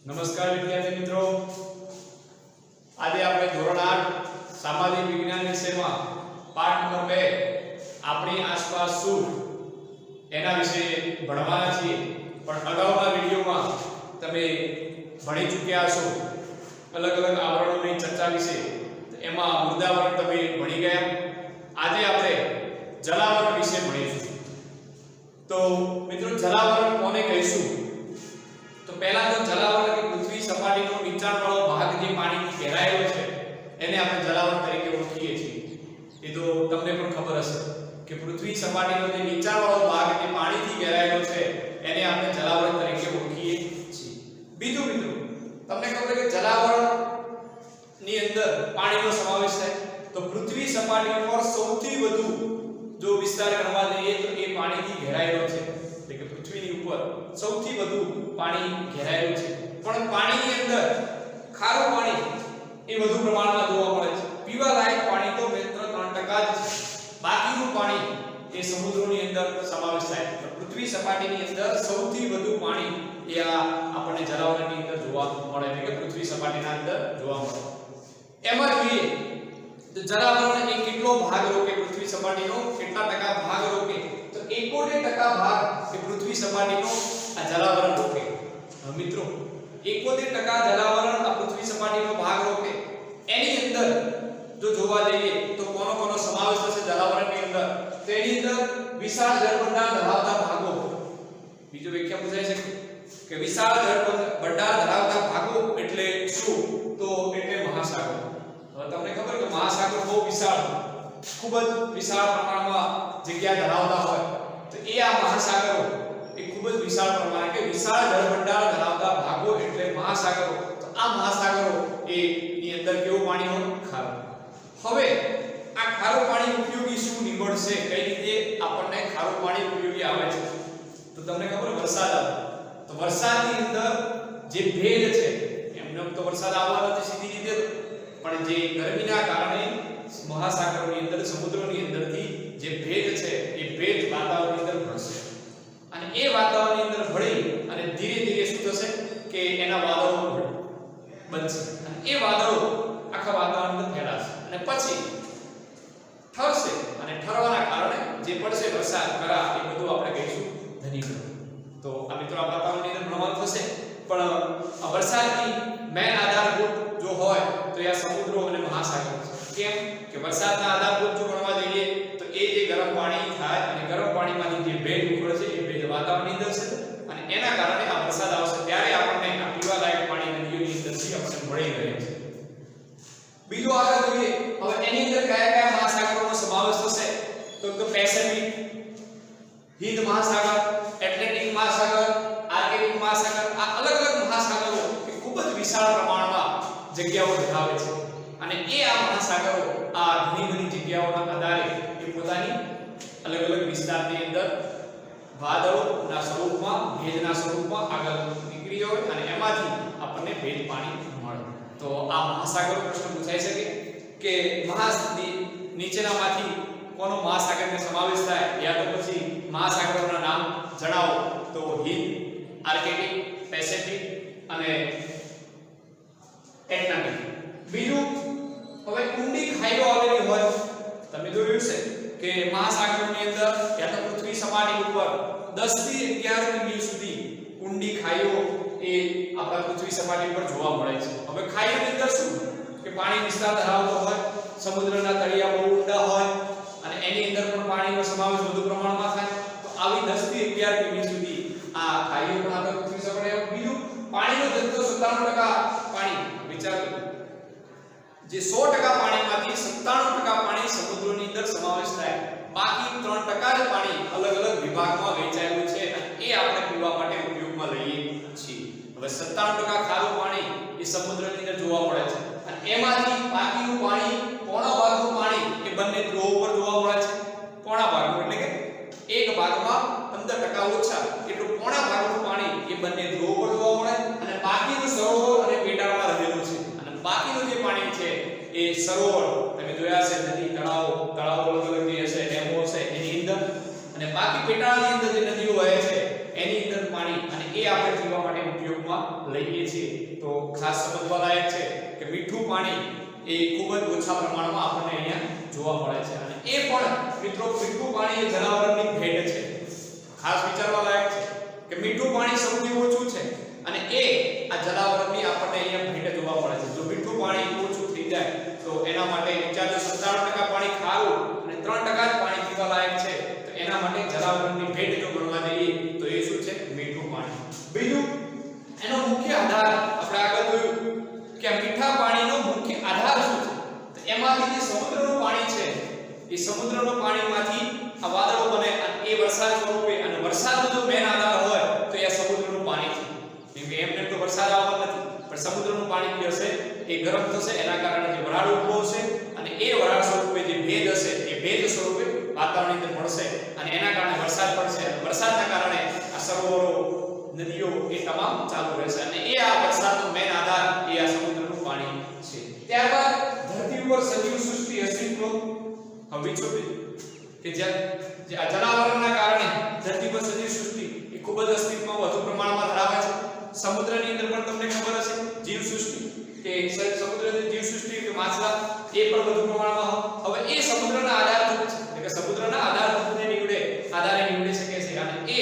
નમસ્કાર વિદ્યાર્થી મિત્રો, આજે આપણે ધોરણ 8 સામાજિક વિજ્ઞાન વિષયમાં પાઠ નંબર 2 આપણી આસપાસ શું એના વિશે ભણવાના છીએ। પણ અગાઉના વિડિયોમાં તમે ભણી ચૂક્યા છો અલગ અલગ આવરણોની ચર્ચા વિશે, એમાં મુદ્દાવરણ તમે ભણી ગયા। આજે આપણે જલાવરણ વિશે ભણીશું। તો મિત્રો, જલાવરણ કોને કહીશું? તો પહેલા તો જલાવરણ કે પૃથ્વી સપાટીનો નીચાણવાળો ભાગ જે પાણીથી ઘેરાયેલો છે એને આપણે જલાવરણ તરીકે ઓળખીએ છીએ। એ તો તમને પણ ખબર હશે કે પૃથ્વી સપાટીનો જે નીચાણવાળો ભાગ જે પાણીથી ઘેરાયેલો છે એને આપણે જલાવરણ તરીકે ઓળખીએ છીએ। બીજું મિત્રો, તમને ખબર છે કે જલાવરણ ની અંદર પાણીનો સમાવેશ થાય તો પૃથ્વી સપાટી પર સૌથી વધુ જો વિસ્તાર ગણવા જઈએ તો એ પાણીથી ઘેરાયેલો છે, એટલે કે પૃથ્વીની ઉપર સૌથી વધુ પાણી ઘેરાયેલું છે। પણ પાણીની અંદર ખારું પાણી એ વધુ પ્રમાણમાં જોવા મળે છે। પીવા લાયક પાણી તો માત્ર 3% જ છે, બાકીનું પાણી એ સમુદ્રોની અંદર સમાવેશ થાય છે। પૃથ્વી સપાટીની અંદર સૌથી વધુ પાણી એ આપણને જલાવરણની અંદર જોવા મળે છે, કે પૃથ્વી સપાટીના અંદર જોવા મળે। એમાં જોઈએ તો જલાવરણ એ કેટલો ભાગ રોકે પૃથ્વી સપાટીનો, કેટલા ટકા ભાગ રોકે? તો 71% ભાગ એ પૃથ્વી સપાટીનો આ જલાવરણ રોકે। મિત્રો, 71% જલાવરણ આ પૃથ્વી સપાટીનો ભાગ રોકે। એની અંદર જો જોવા જઈએ તો કોનો સમાવેશ થશે જલાવરણની અંદર? તો એની અંદર વિશાળ જળભંડાર ધરાવતા ભાગો, બીજો વ્યાખ્યા પૂછાય છે કે વિશાળ જળભંડાર ધરાવતા ભાગો એટલે શું? તો એટલે મહાસાગર। હવે તમને ખબર કે મહાસાગર બહુ વિશાળ, ખૂબ જ વિશાળ પ્રમાણમાં જગ્યા ધરાવતા હોય તો એ આ મહાસાગરો એ ખૂબ જ વિશાળ પ્રમાણે કે વિશાળ જળભંડાર ધરાવતા ભાગો એટલે મહાસાગરો। તો આ મહાસાગરો એ ની અંદર કેવું પાણી હોય? ખારું। હવે આ ખારું પાણી ઉપયોગી શું નીવડશે? કઈ રીતે આપણને ખારું પાણી ઉપયોગી આવે છે? તો તમને ખબર, વરસાદ આવે તો વરસાદની અંદર જે ભેજ છે, એમને તો વરસાદ આવવાનો નથી સીધી રીતે, પણ જે ગરમીના કારણે મહાસાગરોની અંદર, સમુદ્રોની અંદરથી જે ભેજ છે એ ભેજ વાતાવરણની અંદર ભળશે અને એ વાતાવરણની અંદર ભળી અને ધીરે ધીરે શું થશે કે એના વાદળો બનશે અને એ વાદળો આખા વાતાવરણમાં ફેલાશે અને પછી ઠરશે અને ઠરવાના કારણે જે પડશે વરસાદ, કરા, એ બધું આપણે કહીશું ઘનીકરણ। તો આ મિત્રો આ વાતાવરણની અંદર ભણવાનું થશે, પણ આ વરસાદની મેન આધારભૂત જો હોય તો આ સમુદ્રો અને મહાસાગરો છે। કેમ કે વરસાદના આધારભૂત જો ગણવા જઈએ તો એ જે ગરમ પાણી થાય અને ગરમ પાણીમાંથી જે ભેજ ઉકળે છે એ ભેજ વાતાવરણની અંદર છે અને એના કારણે આ વરસાદ આવશે ત્યારે આપણને આ પીવા લાયક પાણી નદીઓની અંદરથી આપણને મળી રહે છે। બીજો આગળ જોઈએ, હવે એની અંદર કયા કયા મહાસાગરોનો સમાવેશ થશે? તો પેસિફિક, હિંદ મહાસાગર, એટલાન્ટિક મહાસાગર, આર્કટિક મહાસાગર, આ અલગ અલગ મહાસાગરો એ ખૂબ જ વિશાળ પ્રમાણમાં જગ્યાઓ ધરાવે છે અને એ આ મહાસાગરો આ ઘણી બધી જગ્યાઓના આધારે એ પોતાની અલગ અલગ વિસ્તારની અંદર વાદળોના સ્વરૂપમાં, ભેજના સ્વરૂપમાં આગળ નીકળી જાય અને એમાંથી આપણને ભેજ પાણી મળે। તો આ મહાસાગરો પ્રશ્ન પૂછાઈ શકે કે નીચેનામાંથી કોનો મહાસાગરનો સમાવેશ થાય, યા તો પછી મહાસાગરોના નામ જણાવો? તો હિંદ, આર્કટિક, પેસિફિક અને એટલાન્ટિક। બીજું, હવે ઊંડી ખાઈઓ આવેલી હોય, તમે જોયું છે કે મહાસાગરોની અંદર યા તો પૃથ્વી સપાટી ઉપર 10 થી 11 કિમી સુધી ઊંડી ખાઈઓ એ આપણા પૃથ્વી સપાટી પર જોવા મળે છે। હવે ખાઈઓની અંદર શું કે પાણી વિસ્તાર ધરાવતો હોય, સમુદ્રના તળિયા બહુ ઊંડા હોય અને એની અંદર પણ પાણીનો સમાવેશ વધુ પ્રમાણમાં થાય તો આવી 10 થી 11 કિમી સુધી આ ખાઈઓ પણ આપણા પૃથ્વી સપાટી। બીજું, પાણીનો જથ્થો 97% પાણી, વિચાર કરો, જે 100% પાણીમાંથી 97% પાણી સમુદ્રની અંદર સમાવેશ થાય, બાકી 3% જ પાણી અલગ અલગ વિભાગમાં વહેંચાયેલું છે અને એ આપણે પીવા માટે ઉપયોગમાં લઈએ છીએ। હવે 97% ખારું પાણી એ સમુદ્રની અંદર જોવા મળે છે અને એમાંથી બાકીનું પાણી, પોણા ભાગનું પાણી એ બંને ધ્રુવો પર જોવા મળે છે। પોણા ભાગનું એટલે કે એક ભાગમાં 15% ઓછા એટલું પોણા ભાગનું પાણી એ બંને ધ્રુવો પર જોવા મળે અને બાકીનું સરોવર અને પેટાળમાં રહેલું છે અને બાકીનું જે પાણી છે એ સરોવર, તમે જોયા છે નદી, તળાવો અલગ અલગ જે હશે, ડેમો હશે એની અંદર અને બાકી પેટાળની અંદર જે નદીઓ વહે છે એની અંદર પાણી અને એ આપણે પીવા માટે ઉપયોગ ઉપયોગમાં લઈએ છીએ તો ખાસ સમજવા લાયક છે કે મીઠું પાણી એ ખૂબ જ ઓછા પ્રમાણમાં આપણને અહીંયા જોવા મળે છે અને એ પણ મિત્રો મીઠું પાણી એ જનાવરની ભેટ છે. ખાસ વિચારવા લાયક છે કે મીઠું પાણી સૌથી ઓછું છે અને એ આ જનાવરની આપણને અહીંયા ભેટ જોવા મળે છે. જો મીઠું પાણી ઓછું થઈ જાય તો એના માટે વિચારજો 97% પાણી ખારું અને 3% જ પાણી પીવા લાયક છે તો એના માટે જનાવરની ભેટ જો ગણવા જઈએ તો એ શું છે? મીઠું પાણી. બીજું એનો મુખ્ય આધાર આપણે આગળ જોયું કે મીઠા પાણીનો મુખ્ય આધાર શું છે? તો એમાંથી જે સમુદ્રનું પાણી છે એ સમુદ્રનું પાણીમાંથી આ વાદળો બને અને એ વરસાદ સ્વરૂપે અને વરસાદનો જો મેન આધાર હોય તો એ સમુદ્રનું પાણી છે. કેમ કે એમને તો વરસાદ આવવાનો નથી પણ સમુદ્રનું પાણી જે હશે એ ગરમ થશે એના કારણે જે વરાળ ઉદ્ભવશે અને એ વરાળ સ્વરૂપે જે ભેજ હશે એ ભેજ સ્વરૂપે વાતાવરણની અંદર પડશે અને એના કારણે વરસાદ પડશે અને વરસાદના કારણે આ સરોવરો નદીઓ એ તમામ ચાલુ રહેશે અને એ આ વરસાદનો મેન આધાર એ આ સમુદ્રનું પાણી છે. ત્યારબાદ ધરતી ઉપર સજીવ સૃષ્ટિ અસ્તિત્વ હવે કે જે આ જનાવરોના કારણે ધરતી પર સજીવ સૃષ્ટિ એ ખૂબ જ અસ્તિત્વમાં વધુ પ્રમાણમાં ધરાવે છે. સમુદ્રની અંદર પણ તમને ખબર હશે જીવ સૃષ્ટિ કે સમુદ્રની જીવ સૃષ્ટિ કે માછલા એ પણ વધુ પ્રમાણમાં હવે એ સમુદ્રના આધારભૂત છે એટલે કે સમુદ્રના આધારભૂતને આધારે નીવડી શકે છે અને એ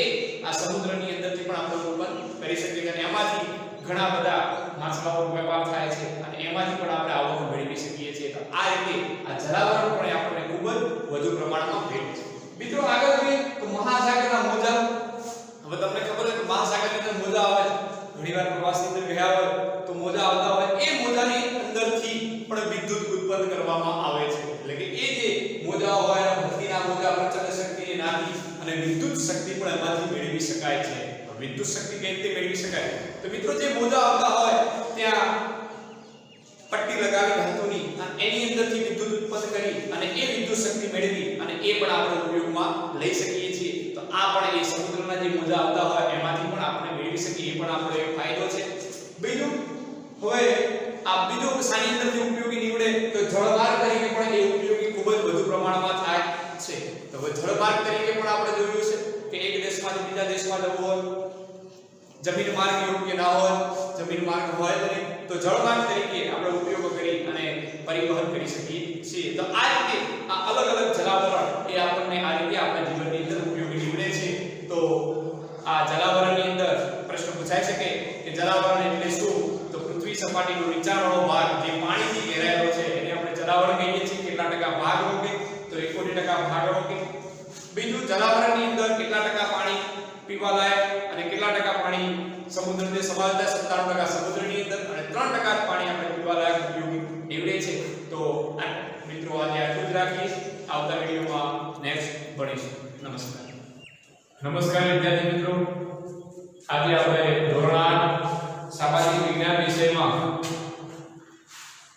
આ સમુદ્રની અંદરથી પણ આપણે ઉત્પન્ન કરી શકીએ અને એમાંથી ઘણા બધા માછલાઓનો વેપાર થાય છે અને એમાંથી પણ આપણે આવક મેળવી શકીએ છીએ. તો આ રીતે આ જલાવરણ પણ આપણને ખૂબ જ વધુ પ્રમાણમાં ભેટ છે. મિત્રો આગળ જોઈએ તો મહાસાગરના મોજા. હવે તમને ખબર છે કે મહાસાગરની અંદર મોજા આવે છે. ઘણીવાર પ્રવાસની અંદર ગયા હોય તો મોજા આવતા હોય એ મોજાની અંદરથી પણ વિદ્યુત ઉત્પન્ન કરવામાં આવે છે. એટલે કે એ જે મોજા હોય ભરતીના મોજા પ્રચંડ શક્તિને નાખી અને વિદ્યુત શક્તિ પણ એમાંથી મેળવી શકાય છે. વિદ્યુત શક્તિ કેવી રીતે મેળવી શકાય? તો મિત્રો જે મોજા આવતા હોય ત્યાં પટ્ટી લગાવી ધાતુની અને એની અંદરથી વિદ્યુત ઉત્પન્ન કરી અને એ વિદ્યુત શક્તિ મેળવી અને એ પણ આપણે ઉપયોગમાં લઈ શકીએ છીએ. તો આ પણ એ સમુદ્રના જે મોજા આવતા હોય એમાંથી પણ આપણે મેળવી શકીએ એ પણ આપણો એક ફાયદો છે. બીજું હવે આ બીજો સાની અંદરથી ઉપયોગી નીવડે તો જળમાર્ગ તરીકે પણ એ ઉપયોગી ખૂબ જ વધુ પ્રમાણમાં થાય છે. તો હવે જળમાર્ગ તરીકે પણ આપણે જોયું છે કે એક દેશમાંથી બીજા દેશમાં જવું હોય જમીન માર્ગ યોગ્ય ના હોય જમીન માર્ગ હોય તો જળમાર્ગ તરીકે આપણે ઉપયોગ કરી અને પરિવહન કરી શકીએ છીએ. તો આ રીતે આ અલગ અલગ જલાવરણ એ આપણને આ રીતે આપણા જીવનની અંદર ઉપયોગી નીવડે છે. તો આ જલાવરણની અંદર પ્રશ્ન પૂછાઈ શકે કે જલાવરણ એટલે શું? તો પૃથ્વી સપાટીનો નીચાણવાળો ભાગ જે પાણીથી ઘેરાયેલો છે એને આપણે જલાવરણ કહીએ છીએ. કેટલા ટકા ભાગ રોકે? તો 71% ભાગ રોકે. બીજું જલાવરણની અંદર કેટલા ટકા પાણી પીવા લાયક અને કેટલા ટકા પાણી સમુદ્રને સમાવતા 97% સમુદ્રની અંદર અને 3% જ પાણી આપણે પીવા લાયક ઉપયોગી નીવડે છે. તો મિત્રો આજે આટલું જ રાખીએ. આવતા વિડિયોમાં નેક્સ્ટ ભણીશું. નમસ્કાર. નમસ્કાર વિદ્યાર્થી મિત્રો. આજે આપણે ધોરણ 8 સામાજિક વિજ્ઞાન વિષયમાં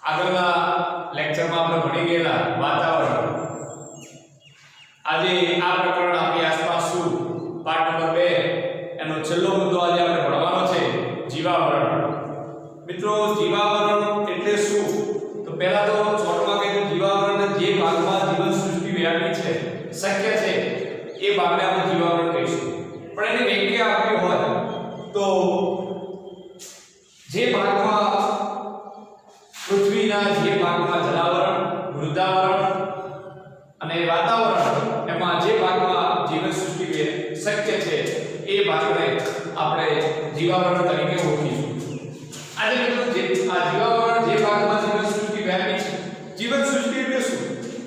આગળના લેક્ચરમાં આપણે ભણી ગયેલા વાતાવરણ. આજે આ પ્રકરણ આપણી આસપાસ શું પાઠ નંબર 2 એનો છેલ્લો મુદ્દો આજે આપણે ભણવાનો છે જીવાવરણ. મિત્રો જીવાવરણ એટલે શું? તો પહેલા તો શોર્ટમાં કહી દઉં જીવાવરણ જે ભાગમાં જીવન સૃષ્ટિ વ્યાપી છે શક્ય છે એ ભાગને આપણે જીવાવરણ કહીશું. પણ એની વ્યાખ્યા આપવી હોય તો જે ભાગમાં પૃથ્વીના જે ભાગમાં જલાવરણ મૃદાવરણ અને વાતાવરણ એમાં જે ભાગમાં જીવન સૃષ્ટિ શક્ય છે એ ભાગને આપણે જીવાવરણ તરીકે ઓળખીશું. આજે મિત્રો આ જીવાવરણ જે ભાગમાં જીવન સૃષ્ટિ વ્યાપી છે. જીવન સૃષ્ટિ એટલે શું?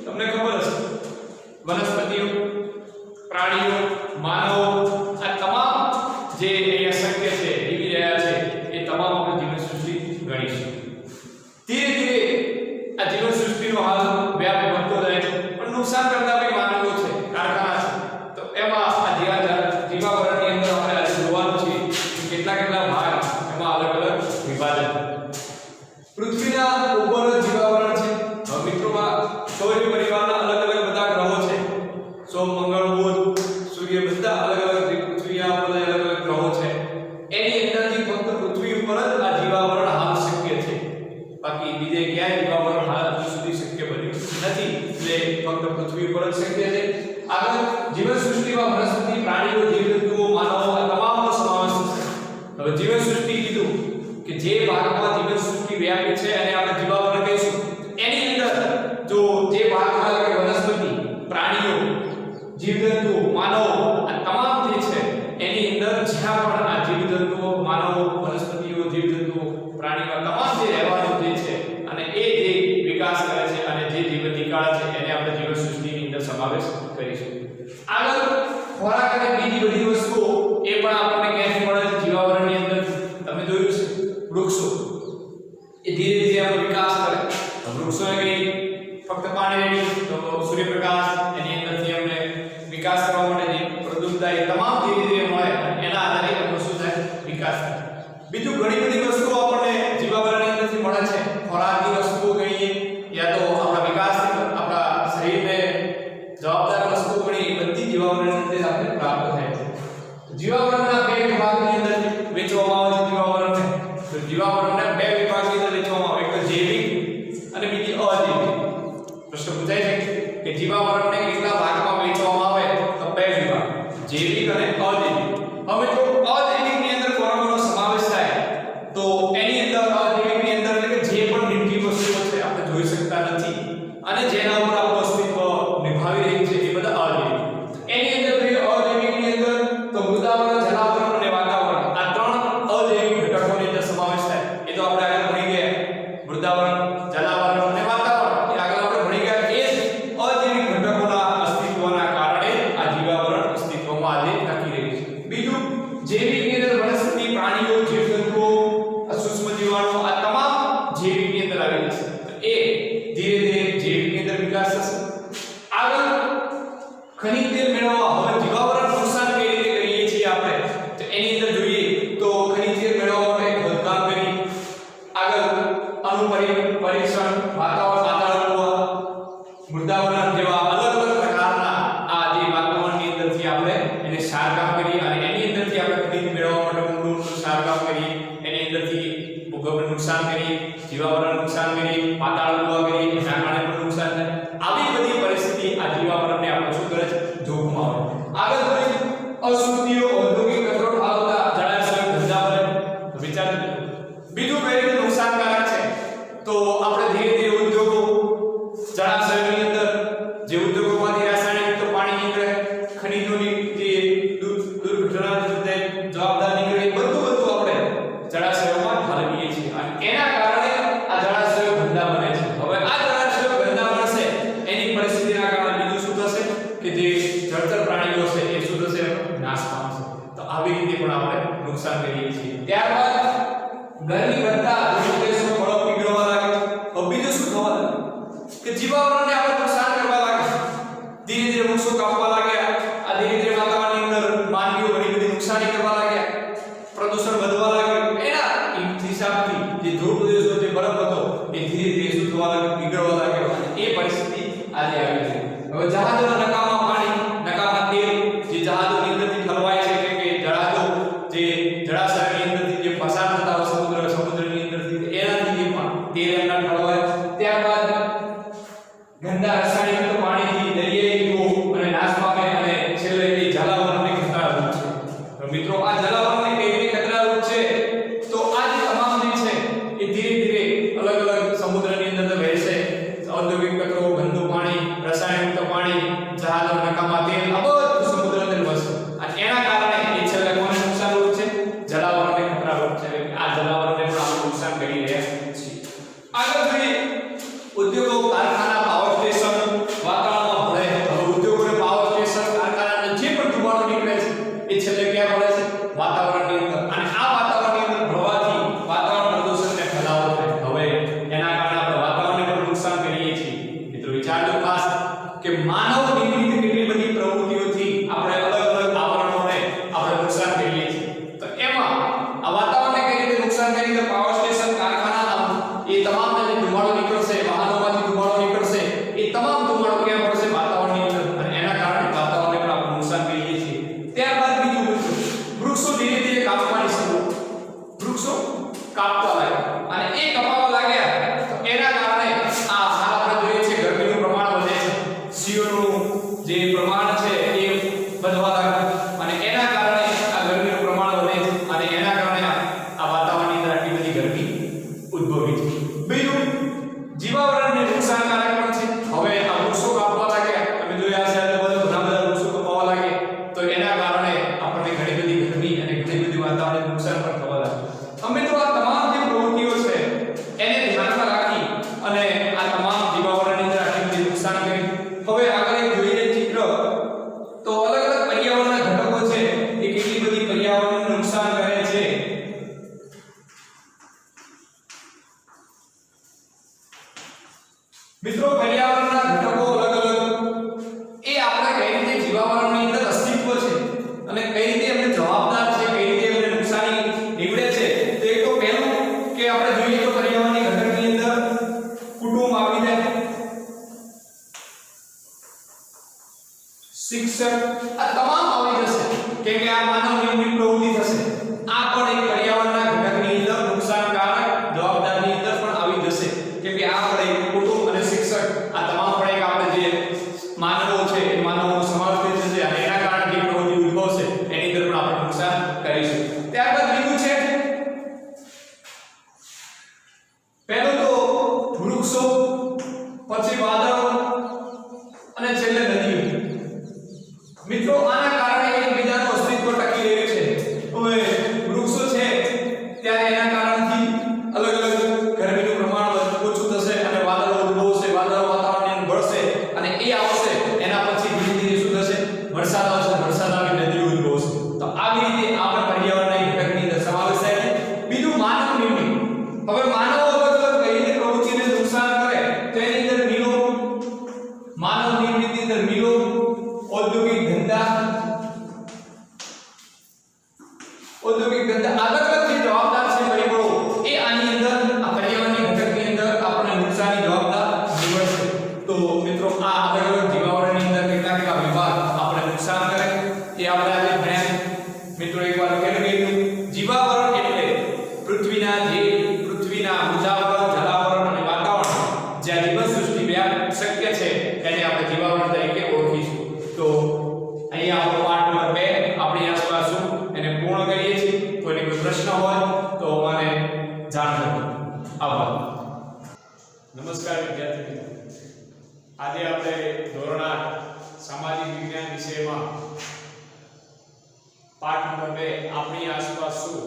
તમને ખબર હશે વનસ્પતિઓ પ્રાણીઓ માનવો આ તમામ જે અહીંયા શક્ય છે જીવી રહ્યા છે એ તમામ આપણે જીવન સૃષ્ટિ ગણીશું. ધીરે ધીરે આ જીવન સૃષ્ટિનો હાલ વ્યાપ વધતો જાય છે પણ નુકસાન કરતા બી માનવો છે કારખાના છે. તો એમાં આ જીવાવરણની અંદર આપણે આજે જોવાનું છે કે કેટલા ભાગ એમાં અલગ અલગ વિભાજન. પૃથ્વીના ઉપર જીવાવરણ છે. હવે મિત્રો આ સૌર પરિવારના અલગ અલગ બધા ગ્રહો છે. સોમ મંગળ બુધ સૂર્ય બધા અલગ અલગ પૃથ્વીના ઉપર અલગ અલગ ગ્રહો છે. એની અંદરથી ફક્ત પૃથ્વી ઉપર જ આ જીવાવરણ હાલ શક્ય છે. બાકી બીજે ક્યાંય જીવાવરણ હાલ સુધી શક્ય બન્યું નથી. એટલે ફક્ત પૃથ્વી ઉપર જ શક્ય છે. આગળ જીવન સૃષ્ટિમાં વનસ્પતિ પ્રાણીઓ જીવજંતુઓ માનવો આ તમામનો સમાવેશ છે. હવે જીવન સૃષ્ટિ કીધું વ્યાપી છે અને આપણે જીવાવરણ કહીશું. એની અંદર જો જે ભાગમાં કે વનસ્પતિ, પ્રાણીઓ, જીવજંતુઓ, માનવો આ તમામ જે છે એની અંદર જ્યાં પણ આ જીવજંતુઓ, માનવો, વનસ્પતિઓ, જીવજંતુઓ, પ્રાણીઓ તમામ જે રહેવાનું જે છે અને એ જે વિકાસ કરે છે અને જે જીવન નિકાળે છે એને આપણે જીવસૃષ્ટિની અંદર સમાવેશ કરીશું. આગળ ખોરાક અને બીજી બધી વસ્તુઓ એ પણ આપણને ક્યાંથી મળે છે? જીવાવરણની અંદર. તમે જોયું છે વૃક્ષો એ ધીરે ધીરે આપણો વિકાસ કરે. વૃક્ષો એ કઈ ફક્ત પાણી રેડી તો સૂર્યપ્રકાશ એની અંદરથી અમને વિકાસ કરવા માટેની પ્રદૂષતા એ તમામ ધીરે ધીરે મળે એના આધારે આપણો શું થાય? વિકાસ થાય. બીજું ઘણી બધી વસ્તુઓ આપણને જીવાવરણની અંદરથી મળે છે. ખોરાકની વસ્તુઓ કહીએ યા તો આપણા વિકાસ, આપણા શરીરને જવાબદાર વસ્તુઓ ઘણી બધી જીવાવરણની અંદર આપણે પ્રાપ્ત થાય છે. જીવાવરણના બે વિભાગની અંદર વહેંચવામાં આવે છે જીવાવરણને. તો જીવાવરણને બે વિભાગની અંદર વહેંચવામાં આવે, એક જૈવિક અને બીજી અજૈવિક. પ્રશ્ન પૂછાય છે કે જીવાવરણને કેટલા ભાગમાં વહેંચવામાં આવે? તો બે વિભાગ, જૈવિક અને અજૈવિક. હવે જો અજૈવિકની અંદર કોનો સમાવેશ થાય તો એની અંદર અજૈવિકની અંદર એટલે કે જે પણ નિર્જીવ વસ્તુઓ છે આપણે જોઈ શકતા નથી અને જેના ઉપર આપણું અસ્તિત્વ નિભાવી રહી છે એ બધા અજૈવિક. એની અંદર જોઈએ અજૈવિકની અંદર તો મૃદાવરણ, જલાવરણ અને વાતાવરણ આ ત્રણ અજૈવિક ઘટકોની અંદર સમાવેશ થાય. એ તો આપણે આગળ ભણી ગયા. મૃદાવરણ, જલાવરણ અને વાતાવરણ એ આગળ આપણે ભણી ગયા. એ અજૈવિક ઘટકોના અસ્તિત્વના કારણે આ જીવાવરણ અસ્તિત્વમાં આજે ટકી રહી છે. બીજું જૈવિકની અંદર વનસ્પતિ, પ્રાણીઓ, જીવજંતુઓ, સૂક્ષ્મ જીવાણુઓ આ તમામ જૈવિકની અંદર આવેલી છે. એ ધીરે ધીરે જૈવિકની અંદર વિકાસ થશે. આગળ ખનિજ તેલ મેળવવા, હવે જીવાવરણ નુકસાન કઈ રીતે કરીએ છીએ આપણે તો એની અંદર જોઈએ તો ખનિજ તેલ મેળવવા માટે ખોદકામ કરી, આગળ અણુ પરીક્ષણ, વાતાવરણ, મૃદાવરણ જેવા અલગ અલગ પ્રકારના આ જે વાતાવરણની અંદરથી આપણે એને સારકામ કરી અને એની અંદરથી આપણે ખનિજ મેળવવા માટે ઊંડું સારકામ કરી, એની અંદરથી ભૂગર્ભને નુકસાન કરી, જીવાવરણ નુકસાન કરી, પાતાળ ઉભા કરી, એના કારણે પણ નુકસાન થાય. આવી બધી પરિસ્થિતિ આ જીવાવરણને આપણે શું કરે છે? જોખમાં આવે. આગળ જોઈએ અશુદ્ધિઓ, ઔદ્યોગિક કચરો ઠાલવતા જળાશયો ગંદા બને. તો વિચાર બીજું કઈ રીતે નુકસાનકારક છે તો આપણે ધીરે ધીરે ઉદ્યોગો, જળાશયોની અંદર જે ઉદ્યોગોમાંથી રાસાયણિક પાણી નીકળે, ખનિજોની જે દુર્ઘટના જવાબદાર નીકળે, બધું આપણે જળાશયોમાં ઠાલવીએ છીએ અને એના કારણે આ જળાશયો ગંદા બને છે. હવે આ જળાશયો ગંદા બનશે એની પરિસ્થિતિના કારણે બીજું શું થશે કે જે જળચર પ્રાણીઓ છે એ શું થશે? નાશ પામશે. તો આવી રીતે પણ આપણે નુકસાન કરીએ છીએ. ત્યારબાદ ગરમી વધતા વૃક્ષો ફળો પીગળવા લાગે. હવે બીજું શું થવા લાગે કે જીવાવરણને આપણે નુકસાન કરવા લાગે. ધીરે ધીરે વૃક્ષો કાપવા લાગ્યા. આ ધીરે ધીરે વાતાવરણની અંદર માનવીઓ ઘણી બધી નુકસાની કરવા લાગ્યા. પ્રદૂષણ વધવા લાગ્યું. એના હિસાબથી જે ધ્રુવ પ્રદેશનો જે બરફ હતો એ ધીરે ધીરે શું થવા લાગ્યો? પીગળવા લાગ્યો અને એ પરિસ્થિતિ આજે આવી છે. હવે જહાજોના નકામા પાણી, નકામા તેલ જે જહાજોની અંદરથી ઠલવાય છે કે જહાજો જે જળાશયની અંદરથી જે પસાર થતા હોય સમુદ્રની અંદરથી એનાથી જે તેલ એમના ઠલવાય. ત્યારબાદ ગંદા રાસાયણિક પાણીથી દરિયાઈ જીવો અને નાશ પામે અને છેલ્લે એ જલાવરણને ખતરારૂપ છે. તો મિત્રો આ જલાવરણને કઈ રીતે ખતરારૂપ છે તો આ જે તમામ જે છે એ ધીરે ધીરે અલગ અલગ સમુદ્રની અંદર વહેશે. ઔદ્યોગિક કચરો, ગંદુ પાણી, રસાયણયુક્ત પાણી, જહાજો, નકામા તેલ આ બધું સમુદ્રની અંદર વસે અને એના કારણે એ છેલ્લે કોને નુકસાનરૂપ છે? જલાવરણને ખતરારૂપ છે. આ જલાવરણને પણ આપણે નુકસાન કરી રહ્યા છીએ. આગળ જોઈએ ઉદ્યોગો, કારખાના, પાવર સ્ટેશન વાતાવરણમાં ભળે. હવે ઉદ્યોગો અને પાવર સ્ટેશન, કારખાનાના જે પણ ધુમાડો નીકળે છે એ છેલ્લે ક્યાં ભળે છે? વાતાવરણની અંદર. અને આ વાતાવરણની અંદર ભળવાથી વાતાવરણ પ્રદૂષણને ફેલાવો થાય. હવે એના કારણે આપણે વાતાવરણને પણ નુકસાન કરીએ છીએ. મિત્રો વિચારજો ખાસ કે માનવ નિર્મિત કેટલી બધી પ્રવૃત્તિઓથી આપણે અલગ અલગ આવરણોને આપણે નુકસાન કરીએ છીએ. તો એમાં આ વાતાવરણને કઈ રીતે નુકસાન કરી? તો પાવર સ્ટેશન, કારખાના એ તમામ જે ધુમાડો નીકળશે, વાહનોમાંથી ધુમાડો નીકળશે, એ તમામ ધુમાડો ક્યાં પડશે? વાતાવરણની અંદર અને એના કારણે વાતાવરણને પણ આપણે નુકસાન કરીએ છીએ. ત્યારબાદ બીજું વૃક્ષો ધીરે ધીરે કાપવાની શરૂઆત. વૃક્ષો કાપવા લાગ્યા અને એ કપાવા લાગ્યા તો એના કારણે આ આપણે જોઈએ છે ગરમીનું પ્રમાણ વધે છે. CO2 જે પ્રમાણ છે એ વધવા લાગ્યું અને એના કારણે આ ગરમીનું પ્રમાણ વધે છે અને એના કારણે આ વાતાવરણની અંદર આટલી બધી ગરમી ઉદ્ભવી છે. બીજું જીવાવરણને નુકસાનકારક પણ છે. હવે આ વૃક્ષો કાપવા લાગ્યા, તમે જોયા હશે એટલે ઘણા બધા વૃક્ષો કપાવા લાગે તો એના કારણે આપણને ઘણી બધી ગરમી અને ઘણી બધી વાતાવરણને નુકસાન પણ થવા લાગે. અમે તો આ તમામ જે પ્રવૃત્તિઓ છે એને ધ્યાનમાં રાખી અને આ તમામ જીવાવરણની અંદર આટલી બધી નુકસાન કરી. હવે આગળ એક જોઈએ ચિત્ર તો અલગ અલગ પર્યાવરણના ઘટકો છે એ કેટલી બધી પર્યાવરણને નુકસાન કરે છે. મિત્રો પર્યાવરણના ઘટકો અલગ અલગ એ આપણે કઈ રીતે જીવાવરણની અંદર અસ્તિત્વ છે અને કઈ રીતે એમને જવાબદાર છે, કઈ રીતે એમને નુકસાની નીવડે છે. તો એક તો પહેલું કે આપણે જોઈએ તો પર્યાવરણની ઘટકની અંદર કુટુંબ આવી જાય, શિક્ષક આ તમામ આવી જશે કેમ કે આ માનવ નિર્મિત પ્રવૃત્તિ થશે. આ પણ એક પર્યાવરણના ઘટકની અંદર નુકસાનકારક જવાબદારની અંદર પણ આવી જશે કેમ કે આ પણ એક કુટુંબ અને શિક્ષક આ તમામ પણ એક આપણે જે માનવો છે એ માનવનો સમાવેશ થશે અને એના કારણે જે પ્રવૃત્તિ ઉદ્ભવશે એની અંદર પણ આપણે નુકસાન કરીશું. ત્યારબાદ બીજું છે પહેલું તો વૃક્ષો, પછી વાદળો અને છેલ્લે નદીઓ. મિત્રો આના કારણે એકબીજાનું અસ્તિત્વ ટકી રહ્યું છે. હવે વૃક્ષો છે ત્યારે એના કારણથી અલગ અલગ ગરમીનું પ્રમાણ ઓછું થશે અને વાદળો ઉદ્ભવશે, વાદળો વાતાવરણની અંદર ભળશે અને એ આવશે એના પછી ધીરે ધીરે શું થશે, વરસાદ આવશે, વરસાદ આવી નદીઓ ઉદ્ભવશે. તો આવી રીતે આપણે પર્યાવરણના ઘટકની અંદર સમાવેશ થાય છે. બીજું માનવ નિર્મિત. હવે માનવો અલગ અલગ કઈ રીતે પ્રવૃત્તિને નુકસાન કરે તો એની અંદર મિલો, માનવ નિર્મિતની અંદર મિલો, ઔદ્યોગિક ધંધા, અલગ અલગ જે જવાબદાર છે પરિબળો એ આની અંદર આ પર્યાવરણની ઘટકની અંદર આપણને નુકસાની જવાબદાર નીવડશે. તો મિત્રો આ અલગ અલગ જીવાવરણની અંદર કેટલા કેટલા વિભાગ આપણે નુકસાન કરે એ આપણે આજે ભણ્યા. મિત્રો એકવાર ફેર કહ્યું, જીવાવરણ એટલે પૃથ્વીના મુજાવરણ, જલાવરણ અને વાતાવરણ જ્યાં જીવસૃષ્ટિ વ્યાપ શક્ય છે એને આપણે જીવાવરણ તરીકે ઓળખીશું. તો અહીંયા આપણો પાઠ નંબર 2 આપણી આસપાસ શું એને પૂર્ણ કરીએ છીએ. કોઈને કોઈ પ્રશ્ન હોય તો મને જાણ કરજો. આભાર. નમસ્કાર વિદ્યાર્થી મિત્રો, આજે આપણે ધોરણ 8 સામાજિક વિજ્ઞાન વિષયમાં પાઠ નંબર 2 આપણી આસપાસ શું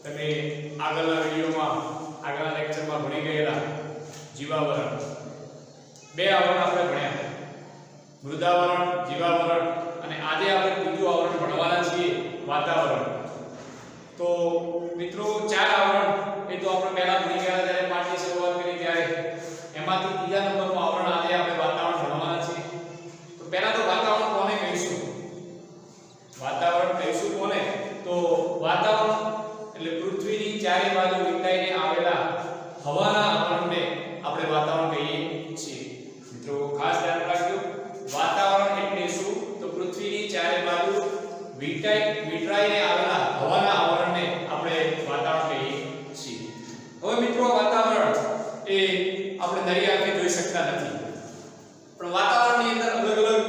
તમે આગળના વિડિયોમાં આગળના લેક્ચરમાં ભણી ગયેલા જીવાવરણ 2 આવરણ આપણે ભણ્યા, મૃદાવરણ, જીવાવરણ અને આજે આપણે ત્રીજું આવરણ ભણવાના છીએ, વાતાવરણ. તો મિત્રો 4 આવરણ એ તો આપણે પહેલા ભણી ગયા જ્યારે પાઠની શરૂઆત કરી ત્યારે, એમાંથી ત્રીજા નંબરનું આવરણ આજે આપણે વાતાવરણ ભણવાના છીએ. તો પહેલા તો વાતાવરણ કોને કહીશું? વાતાવરણ કહીશું કોને? તો વાતાવરણ એટલે પૃથ્વીની ચારે બાજુ વીંટાઈને આવેલા હવાના આવરણને આપણે વાતાવરણ કહીએ છીએ. મિત્રો ખાસ ધ્યાન રાખજો, વાતાવરણ એટલે શું? તો પૃથ્વીની ચારે બાજુ વીંટાઈને આવેલા હવાના આવરણને આપણે વાતાવરણ કહીએ છીએ. હવે મિત્રો વાતાવરણ એ આપણે દરેક આંખે જોઈ શકતા નથી, પણ વાતાવરણની અંદર અલગ અલગ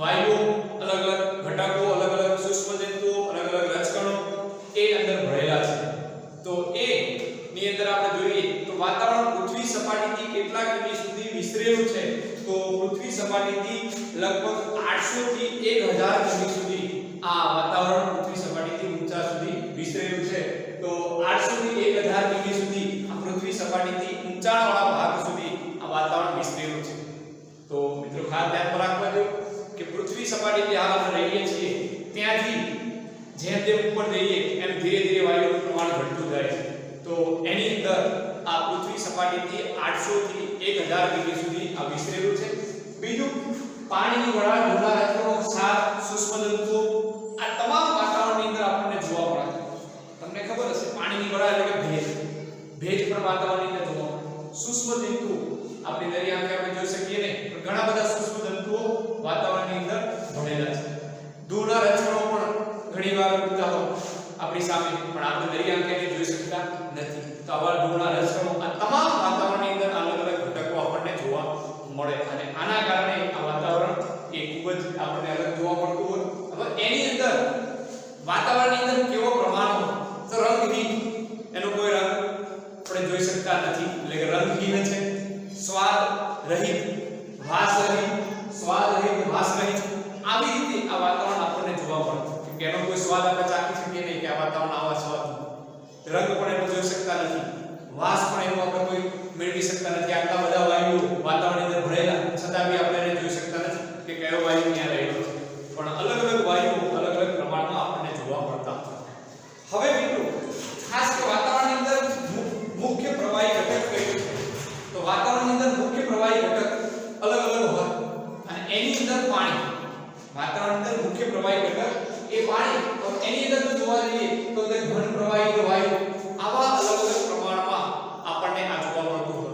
વાયુઓ, અલગ અલગ ઘટકો, અલગ અલગ સૂક્ષ્મજંતુઓ, અલગ અલગ રજકણો એ અંદર ભરેલા છે. તો એ ની અંદર આપણે જોઈએ તો વાતાવરણ પૃથ્વી સપાટીથી કેટલા કિમી સુધી વિસ્તરેલું છે? તો પૃથ્વી સપાટીથી લગભગ 800 થી 1000 કિમી સુધી આ વાતાવરણ પૃથ્વી સપાટીથી ઊંચા સુધી વિસ્તરેલું છે. તો 800 થી 1000 કિમી સુધી આ પૃથ્વી સપાટીથી ઊંચાણવાળા ભાગ સુધી આ વાતાવરણ વિસ્તરેલું છે. તો મિત્રો ખાસ ધ્યાન રાખવા જો કે પૃથ્વી સપાટીથી હાલ આપણે રહીએ છીએ ત્યાંથી જેમ જેમ ઉપર જઈએ એમ ધીરે ધીરે વાયુનું પ્રમાણ ઘટતું જાય છે. તો એની અંદર આ પૃથ્વી સપાટીથી 800 થી 1000 કિમી સુધી આ વિસ્તરેલું છે. બીજું પાણીની વરાળ, ધૂળના રજકણો, ક્ષાર, સૂક્ષ્મજંતુઓ આ તમામ વાતાવરણની અંદર આપણને જોવા મળે છે. તમને ખબર હશે પાણીની વરાળ એટલે કે ભેજ પણ વાતાવરણની અંદર જોવા મળે. સૂક્ષ્મજંતુઓ આપણી દરિયા આંખે આપણે જોઈ શકીએ ને, પણ ઘણા બધા સૂક્ષ્મજંતુઓ વાતાવરણની અંદર ભળેલા છે. ધૂળના રજકણો પણ ઘણીવાર ઉડતા હોય આપણી સામે, પણ આપણે દરિયા આંખે જોઈ શકતા નથી. તો આવા ધૂળના રજકણો આ તમામ વાતાવરણની અંદર અલગ અલગ ઘટકો આપણને જોવા મળે અને આના કારણે આ વાતાવરણ એ ખૂબ જ આપણને અલગ જોવા મળતું હોય. હવે એની અંદર વાતાવરણની અંદર કેવો પ્રમાણ તો રંગહીન એનો કોઈ રંગ આપણે જોઈ શકતા નથી, એટલે કે રંગહીન છે, સ્વાદ રહિત, વાસ રહિત, સ્વાદ રહિત, વાસ રહિત. આવી રીતે આ વાતાવરણ આપણને જોવા મળે કે એનો કોઈ સ્વાદ આપણે ચાખી શકીએ નહીં કે આ વાતાવરણ આવા સ્વાદ, રંગ પણ એનો જોઈ શકતા નથી, વાસ પણ એનો આપણે કોઈ મેળવી શકતા નથી. આટલા બધા વાયુઓ વાતાવરણની અંદર ભરેલા છતાં બી આપણે એને જોઈ શકતા નથી કે કયો વાયુ ક્યાં રહેલો છે. પણ અલગ અલગ વાયુઓ અલગ અલગ પ્રમાણમાં આપણને જોવા મળતા. હવે મિત્રો ખાસ કે વાતાવરણની અંદર મુખ્ય પ્રવાહી ઘટક કયું છે? તો વાતાવરણની અંદર મુખ્ય પ્રવાહી ઘટક અલગ અલગ હોય અને એની અંદર પાણી. વાતાવરણની અંદર મુખ્ય પ્રવાહી ઘટક એ પાણી. તો એની અંદર જો જોવા જઈએ તો તે ઘન પ્રવાહી વાયુ આવા અલગ અલગ પ્રમાણમાં આપણને આ જોવા મળતું હોય.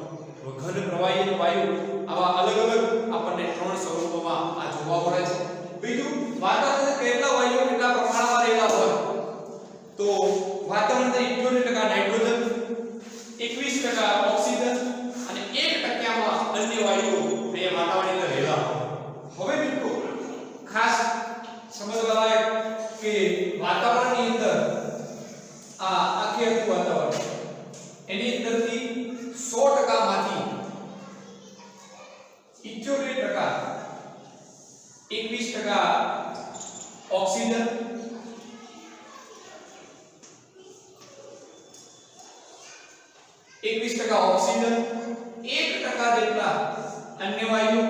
ઘન પ્રવાહી વાયુ આવા અલગ અલગ આપણને ત્રણ સ્વરૂપોમાં આ જોવા મળે છે. બીજું, વાતાવરણમાં કેટલા વાયુઓ કેટલા પ્રમાણમાં રહેલા હોય? તો વાતાવરણની અંદર 78% નાઇટ્રોજન, 21% ઓક્સિજન અને 1%માં અન્ય વાયુઓ એ વાતાવરણની અંદર રહેલા હોય. હવે મિત્રો ખાસ સમજવા લાયક કે વાતાવરણની અંદર આ આખી વાતાવરણ એની અંદરથી 100% માંથી 78%, 21% ઓક્સિજન, 21% ઓક્સિજન, 1% જેટલા અન્ય વાયુ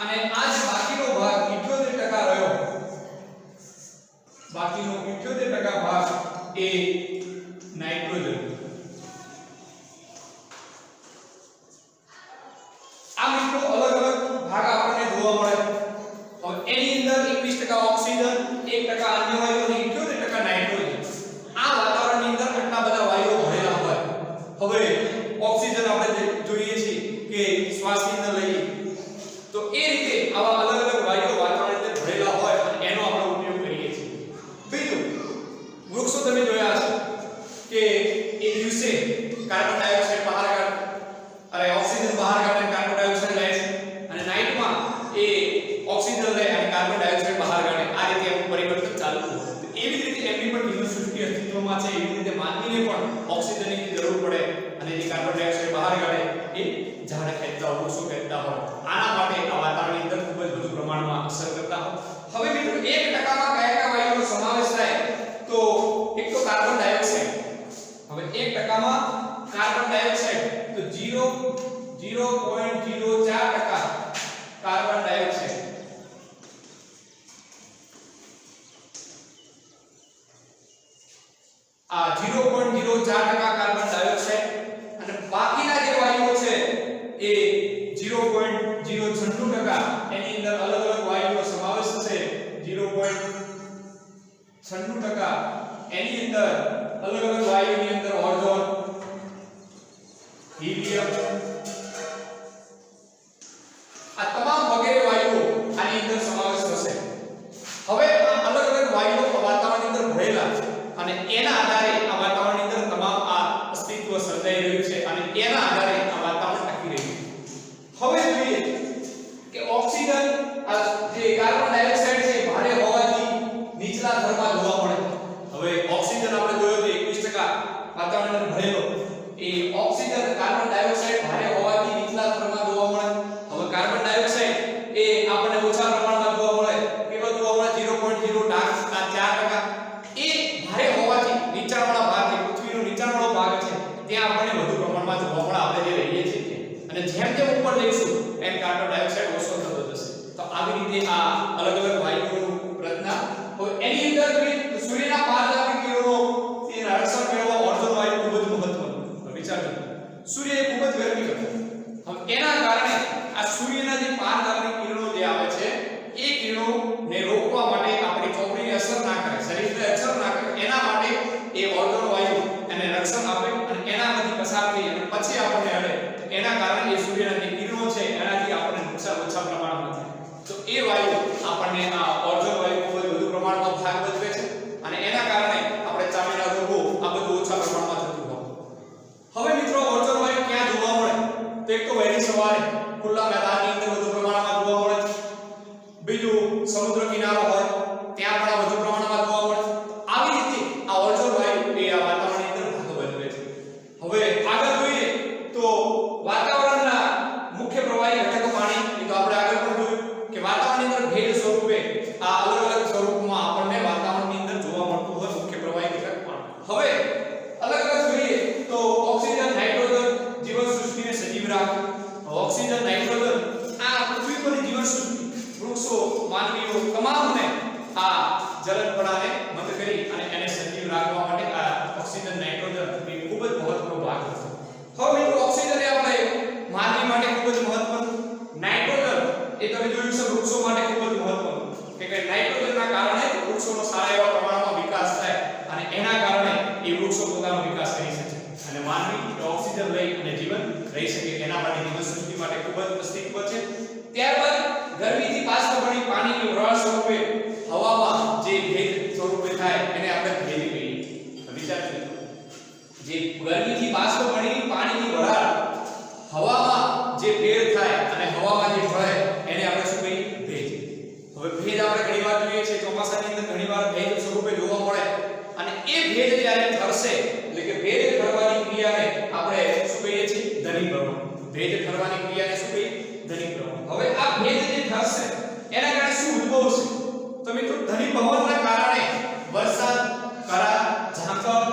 અને આ જે બાકીનો ભાગ 78% રહ્યો, બાકીનો 78% ભાગ એ નાઇટ્રોજન. આ મિત્રો અલગ અલગ ભાગ આપણને જોવા મળે. હવે એની અંદર 21% ઓક્સિજન, 1% અન્ય વાયુ અને 78% નાઇટ્રોજન. આ વાતાવરણની અંદર આટલા બધા વાયુઓ ભરેલા હોય. હવે ઓક્સિજન આપણે જોઈએ છીએ કે શ્વાસની અંદર લઈએ તો એ રીતે આવા અલગ અલગ વાયુઓ વાતાવરણની અંદર ભરેલા હોય અને એનો આપણે ઉપયોગ કરીએ છીએ. બીજું, વૃક્ષો તમે જોયા હશે કે એ દિવસે કાર્બન ડાયોક્સાઇડ બહાર કાઢે, અરે ઓક્સિજન બહાર કાઢે, કાર્બન ડાયોક્સાઇડ લે છે અને નાઇટમાં એ ઓક્સિજન લે અને કાર્બન ડાયોક્સાઇડ બહાર કાઢે. આ રીતે એનું પરિવર્તન ચાલુ હોય. એવી રીતે એમની પણ જીવસૃષ્ટિ અસ્તિત્વમાં છે. એવી રીતે માનવીને પણ ઓક્સિજનની જરૂર પડે અને જે કાર્બન ડાયોક્સાઇડ બહાર કાઢે એ ઝાડ ખેંચતા હોય, વૃક્ષો ખેંચતા હોય. આના માટે આ વાતાવરણની અંદર ખૂબ જ વધુ પ્રમાણમાં અસર કરતા હોય. હવે મિત્રો 1%માં કયા કયા વાયુઓનો સમાવેશ થાય? તો એક તો કાર્બન ડાયોક્સાઇડ. હવે 1%માં કાર્બન ડાયોક્સાઇડ તો 0.04% કાર્બન ડાયોક્સાઇડ. આ 0.04% કાર્બન ડાયોક્સાઇડ અને બાકીના જે વાયુઓ છે એ 0.096% એની અંદર અલગ અલગ વાયુઓનો સમાવેશ થશે. 0.96% એની અંદર અલગ અલગ વાયુઓની અંદર ઓઝોન, હિલિયમ, આ તમામ વગેરે વાયુઓ આની અંદર સમાવેશ થશે. હવે આ અલગ અલગ વાયુઓ વાતાવરણની અંદર ભરેલા છે અને એના આધારે આ વાતાવરણની અંદર તમામ આ અસ્તિત્વ સર્જાઈ રહ્યું છે અને એના આધારે આ વાતાવરણ ટકી રહ્યું છે. હવે જોઈએ કે ઓક્સિજન, આ જે કાર્બન ડાયોક્સાઇડ છે ભારે હોવાથી નીચલા સ્તરમાં જોવા મળે. હવે ઓક્સિજન આપણે જોયો તો 21% વાતાવરણની અંદર ભરેલો, એ ઓક્સિજન કાર્બન ડાયોક્સાઇડ ભારે હોવાથી નીચલા સ્તરમાં જોવા મળે. હવે કાર્બન ડાયોક્સાઇડ એ આપણને ઓછા પ્રમાણમાં જોવા મળે. કેટલો જોવા મળે? 0.04%. એ ભારે હોવાથી નીચા કિનારો હોય ત્યાં પણ વધુ પ્રમાણમાં જોવા મળે. આવી રીતે આ ઓઝોન વાયુ એ આ વાતાવરણની અંદર ભાગ ભજવે છે. હવે આગળ જોઈએ તો વાતાવરણના મુખ્ય પ્રવાહી ઘટકો પાણી. એ તો આપણે આગળ પણ જોયું કે વાતાવરણની અંદર ભેજ સ્વરૂપે આ અલગ અલગ સ્વરૂપમાં આપણને વાતાવરણની અંદર જોવા મળતું હોય મુખ્ય પ્રવાહી ઘટક પાણી. હવે અલગ અલગ જોઈએ તો ઓક્સિજન, નાઇટ્રોજન જીવન સૃષ્ટિને સજીવ રાખે. ઓક્સિજન, નાઇટ્રોજન આ પૃથ્વી પરની જીવન સૃષ્ટિ, વૃક્ષો, માનવીઓ તમામને આ જલદપણાને બંધ કરી અને એને સજીવ રાખવા માટે આ ઓક્સિજન, નાઇટ્રોજન એ ખૂબ જ મહત્વનો ભાગ છે. હવે મિત્રો ઓક્સિજન એ આપણે માનવી માટે ખૂબ જ મહત્વનું, નાઇટ્રોજન એ તમે જોયું છે વૃક્ષો માટે ખૂબ જ મહત્વનું કે નાઇટ્રોજનના કારણે વૃક્ષોનો સારા એવા પ્રમાણમાં વિકાસ થાય અને એના કારણે એ વૃક્ષો પોતાનો વિકાસ કરી શકે અને માનવી ઓક્સિજન લઈ અને જીવન રહી શકે. એના માટે જીવન સૃષ્ટિ માટે ખૂબ જ અસ્તિત્વ છે. ત્યારબાદ ગરમીથી બાષ્પ બની પાણીની વરાળ સ્વરૂપે હવામાં જે ભેજ સ્વરૂપે થાય એને આપણે ભેજ કહીએ. વિચાર કરો, જે ગરમીથી બાષ્પ બની પાણીની વરાળ હવામાં જે ભેજ થાય અને હવામાં જે ભળે એને આપણે શું કહીએ? ભેજ. હવે ભેજ આપણે ઘણીવાર જોઈએ છે ચોમાસાની અંદર ઘણીવાર ભેજ સ્વરૂપે જોવા મળે અને એ ભેજ જ્યારે ઠરશે એટલે કે ભેજ ઠરવાની ક્રિયાને આપણે શું કહીએ છીએ? ઘનીભવન. ભેજ ઠરવાની ક્રિયાને શું કહીએ? ઘનીભવન. હવે આ ભેજ જે ઠરશે એના કારણે શું ઉદ્ભવશે? તો મિત્રો ઘનીભવનના કારણે વરસાદ, કરા, ઝાકળ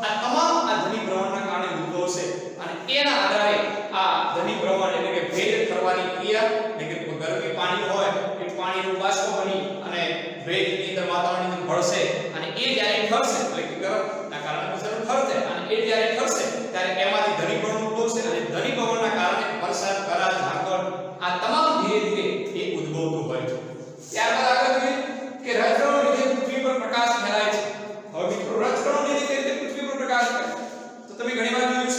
આ તમામ આ ઘનીભવનના કારણે ઉદ્ભવશે અને એના આધારે આ ઘનીભવન એટલે કે ભેજ ઠરવાની ક્રિયા એટલે કે ગરમી પાણી હોય એ પાણીનું બાષ્પ બની અને ભેજની અંદર વાતાવરણની અંદર ભળશે અને એ જ્યારે ઠરશે એટલે કે ગરમના કારણે વરસાદ ઠરશે અને એ જ્યારે ઠરશે ત્યારે એમાંથી ઘનીભવન ઉદ્ભવશે અને ઘનીભવનના કારણે વરસાદ, કરા, ઝાકળ આ તમામ ધીરે ધીરે એ ઉદ્ભવતું હોય છે. ત્યારબાદ આગળ જોઈએ કે રજકણો લીધે પૃથ્વી પર પ્રકાશ ફેલાય છે. હવે મિત્રો રજકણો લીધે પૃથ્વી પર પ્રકાશ ફેલાય તો તમે ઘણીવાર જોયું છે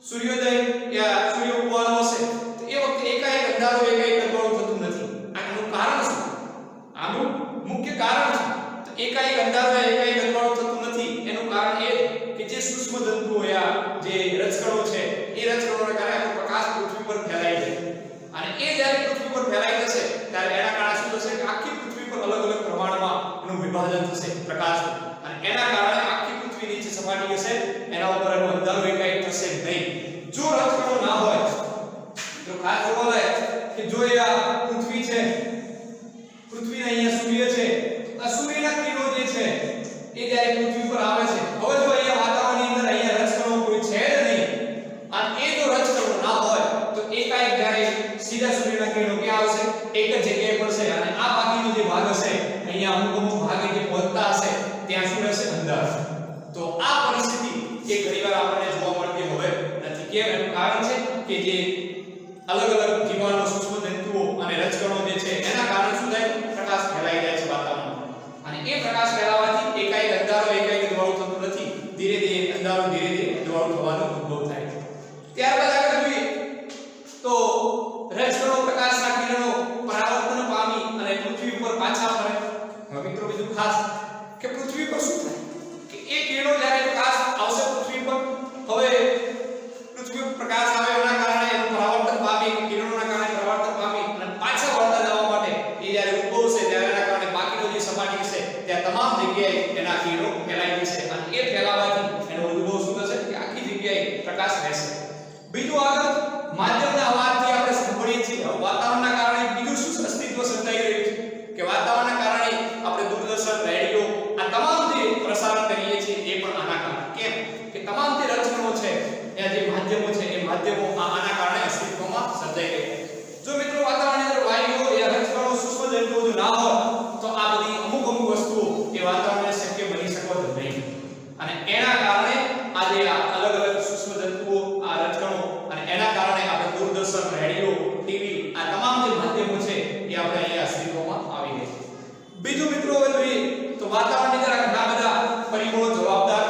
સૂર્યોદય યા સૂર્ય ઉગવાનો હશે તો એ વખતે એકાએક અંધારો એકાએક અંધારું થતું નથી. આનું કારણ શું? આનું મુખ્ય કારણ છે તો એકાએક અંધારો એકાએક અંધારું થતું નથી એનું કારણ એ કે જે સૂક્ષ્મ તંતુઓ યા જે રજકણો છે એ રજકણોના કારણે પ્રકાશ પૃથ્વી પર ફેલાય છે અને એ જ્યારે પૃથ્વી પર ફેલાઈ જશે ત્યારે એના કારણે શું થશે કે આખી પૃથ્વી પર અલગ અલગ પ્રમાણમાં એનું વિભાજન થશે પ્રકાશનું અને એના કારણે આખી પૃથ્વી નીચે સપાટી હશે એના ઉપર એનું અંધારું એકાએક થશે નહીં. જો રજકણો ના હોય તો ખાસ જોવા લાયક કે જો આ પૃથ્વી છે, પૃથ્વીને અહીંયા સૂર્ય છે, આ સૂર્યના કિરણો જે છે એ જ્યારે પૃથ્વી પર આવે છે. હવે જો અહીંયા વાતાવરણની અંદર અહીંયા રજકણો કોઈ છે જ નહીં અને એ જો રજકણો ના હોય તો એકાએક જ્યારે સીધા સૂર્યના કિરણો ક્યાં આવશે? એક જ જગ્યાએ પડશે અને આ બાકીનો જે ભાગ હશે અહીંયા અમુક ભાગે જે પહોંચતા હશે ત્યાં શું રહેશે? અંધારું. તો આ પરિસ્થિતિ એ ઘણીવાર આપણને જોવા મળતી હવે નથી. કેમ? એનું કારણ છે કે જે અલગ અલગ જીવાણુ, સૂક્ષ્મ તંતુઓ અને રજકણો જે છે એના કારણે શું થાય? પ્રકાશ ફેલાઈ જાય છે વાતાવરણમાં અને એ પ્રકાશ ફેલાવાથી એકાએક અંધારો એકાએક અંધારું થતું નથી. ધીરે ધીરે અંધારું ધીરે ધીરે અંધારું થવાનો ઉદ્ભવ થાય છે. ત્યારબાદ આગળ જોઈએ તો રજકણો પ્રકાશના કિરણો પરાવર્તન પામી અને પૃથ્વી ઉપર પાછા ફરે. હવે મિત્રો બીજું ખાસ કે પૃથ્વી પર શું થાય કે એ કિરણો જ્યારે પ્રકાશ આવશે પૃથ્વી પર, હવે પૃથ્વી પર પ્રકાશ આવે એના કારણે એનું પરાવર્તન પામી, કિરણોના કારણે પરાવર્તન પામી અને પાછા વળતા જવા માટે એ જ્યારે ઉદ્ભવશે ત્યારે એના કારણે બાકીનો જે સપાટી છે ત્યાં તમામ જગ્યાએ એના કિરણો ફેલાઈ જશે અને એ ફેલાવાથી એનો ઉદ્ભવ શું થશે કે આખી જગ્યાએ પ્રકાશ રહેશે. બીજું આગળ માધ્યમના અવાજથી આપણે સાંભળીએ છીએ. વાતાવરણના કારણે બીજું શું અસ્તિત્વ સર્જાઈ રહ્યું છે કે વાતાવરણના કારણે આપણે દૂરદર્શન, રેડિયો આ તમામ જે પ્રસારણ કરીએ છીએ એ પણ આના કારણે. કેમ કે તમામ જે રચનાઓ છે એ જે માધ્યમો છે એ માધ્યમો આના કારણે અસ્તિત્વમાં સર્જાઈ રહ્યા છે. જો મિત્રો વાતાવરણની અંદર વાયુઓ યા રચનાઓ, સૂક્ષ્મ તંતુઓ જો ના હોય તો આ બધી અમુક વસ્તુઓ એ વાતાવરણને શક્ય બની શકત નહીં અને એના કારણે આજે આ અલગ અલગ સૂક્ષ્મ તંતુઓ, આ રચનાઓ અને એના કારણે આપણે દૂરદર્શન, રેડિયો, ટીવી આ તમામ જે માધ્યમો છે એ આપણે અહીંયા અસ્તિત્વમાં આવી ગયા છે. બીજું મિત્રો હવે જોઈએ તો વાતાવરણની અંદર ઘણા બધા પરિબળો જવાબદાર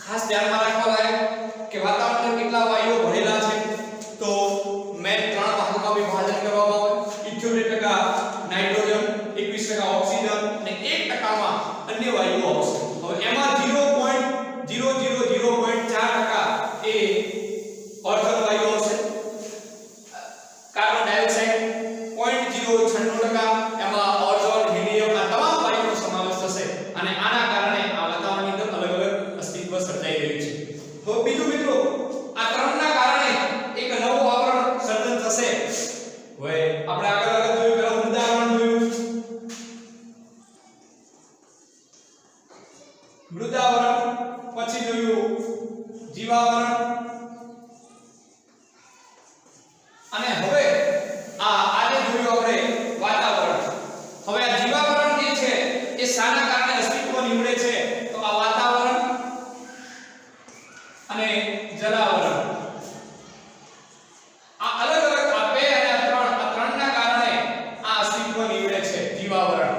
ખાસ ધ્યાનમાં રાખવા લાયક કે વાતાવરણમાં કેટલા વાયુઓ ભરેલા છે. તો મેં 3 ભાગોમાં વિભાજન કરવામાં આવે. 78% નાઇટ્રોજન, 21% ઓક્સિજન અને 1%માં અન્ય વાયુઓ આવશે. હવે એમાં 0.000.4% એ ઓર્ગન વાયુઓ આવશે. કાર્બન ડાયોક્સાઇડ 0.096% એમાં મૃદાવરણ, પછી જોયું જીવાવરણ, અને હવે આજે જોયું આપણે વાતાવરણ. હવે આ જીવાવરણ જે છે એ શાના કારણે અસ્તિત્વ નીવડે છે? તો આ વાતાવરણ અને જલાવરણ. આ અલગ અલગ આ બે અને આ ત્રણના કારણે આ અસ્તિત્વ નીવડે છે જીવાવરણ.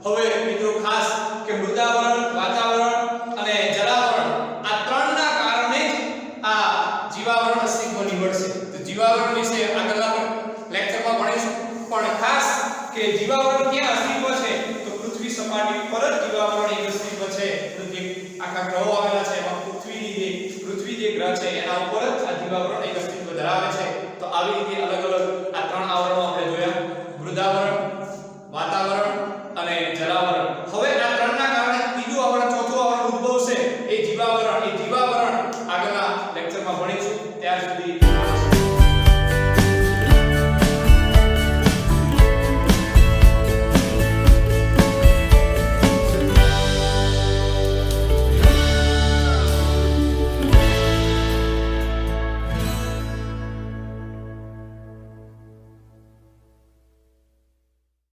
હવે મિત્રો ખાસ કે મૃદાવરણ, વાતાવરણ અને જલાવરણ આ ત્રણના કારણે જ આ જીવાવરણ અસ્તિત્વ નીવડશે. તો જીવાવરણ વિશે આગળના લેક્ચરમાં ભણીશું, પણ ખાસ કે જીવાવરણ ક્યાં અસ્તિત્વ છે? તો પૃથ્વી સપાટી ઉપર જ જીવાવરણ એક અસ્તિત્વ છે. પૃથ્વી આખા ગ્રહો આવેલા છે, એમાં પૃથ્વી જે ગ્રહ છે એના ઉપર જ આ જીવાવરણ એક અસ્તિત્વ ધરાવે છે. તો આવી રીતે અલગ